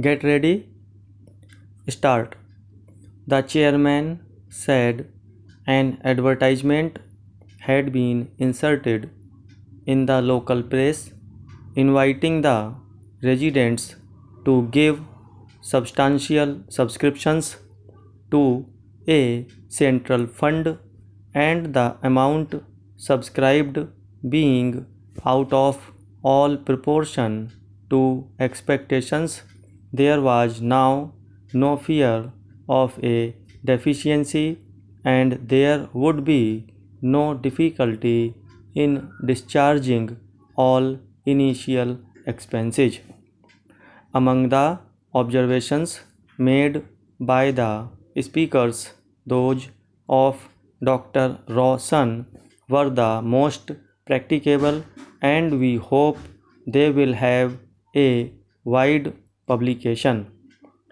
Get ready, start. The chairman said an advertisement had been inserted in the local press inviting the residents to give substantial subscriptions to a central fund, and the amount subscribed being out of all proportion to expectations, there was now no fear of a deficiency, and there would be no difficulty in discharging all initial expenses. Among the observations made by the speakers, those of Dr. Rawson were the most practicable, and we hope they will have a wide publication.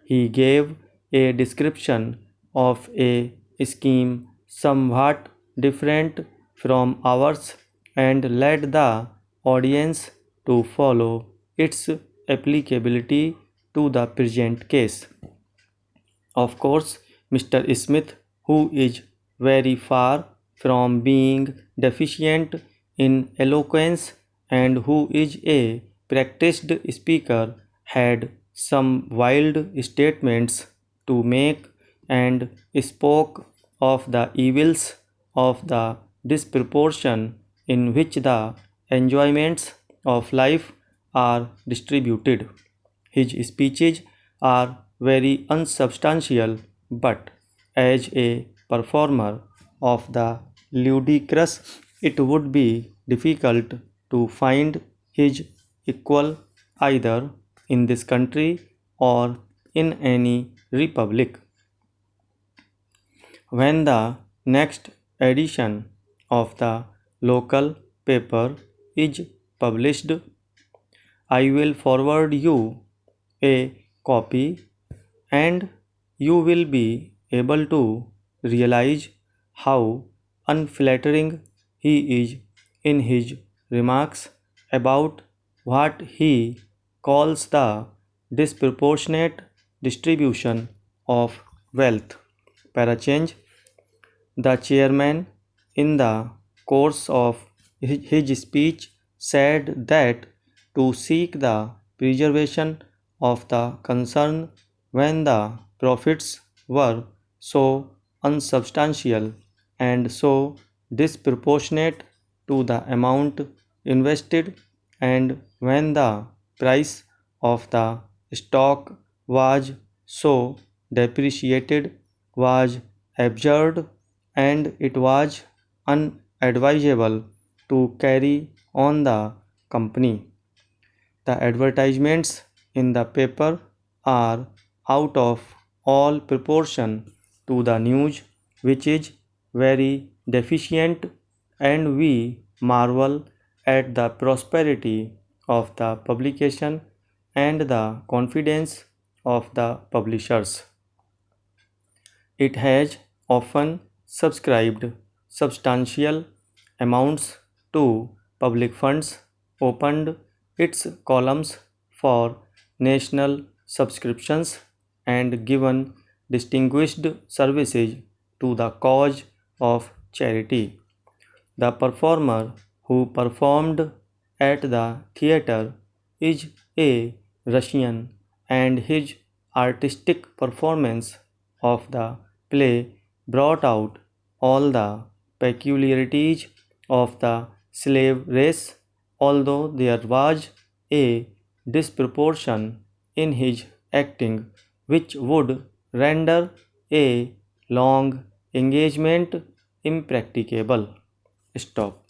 He gave a description of a scheme somewhat different from ours and led the audience to follow its applicability to the present case. Of course, Mr. Smith, who is very far from being deficient in eloquence and who is a practiced speaker, had some wild statements to make and spoke of the evils of the disproportion in which the enjoyments of life are distributed. His speeches are very unsubstantial, but as a performer of the ludicrous, it would be difficult to find his equal either in this country or in any republic. When the next edition of the local paper is published, I will forward you a copy, and you will be able to realize how unflattering he is in his remarks about what he calls the disproportionate distribution of wealth. Parachange, the chairman, in the course of his speech, said that to seek the preservation of the concern when the profits were so unsubstantial and so disproportionate to the amount invested, and when the price of the stock was so depreciated, was absurd, and it was unadvisable to carry on the company. The advertisements in the paper are out of all proportion to the news, which is very deficient, and we marvel at the prosperity of the publication and the confidence of the publishers. It has often subscribed substantial amounts to public funds, opened its columns for national subscriptions, and given distinguished services to the cause of charity. The performer who performed at the theatre is a Russian, and his artistic performance of the play brought out all the peculiarities of the slave race, although there was a disproportion in his acting which would render a long engagement impracticable. Stop.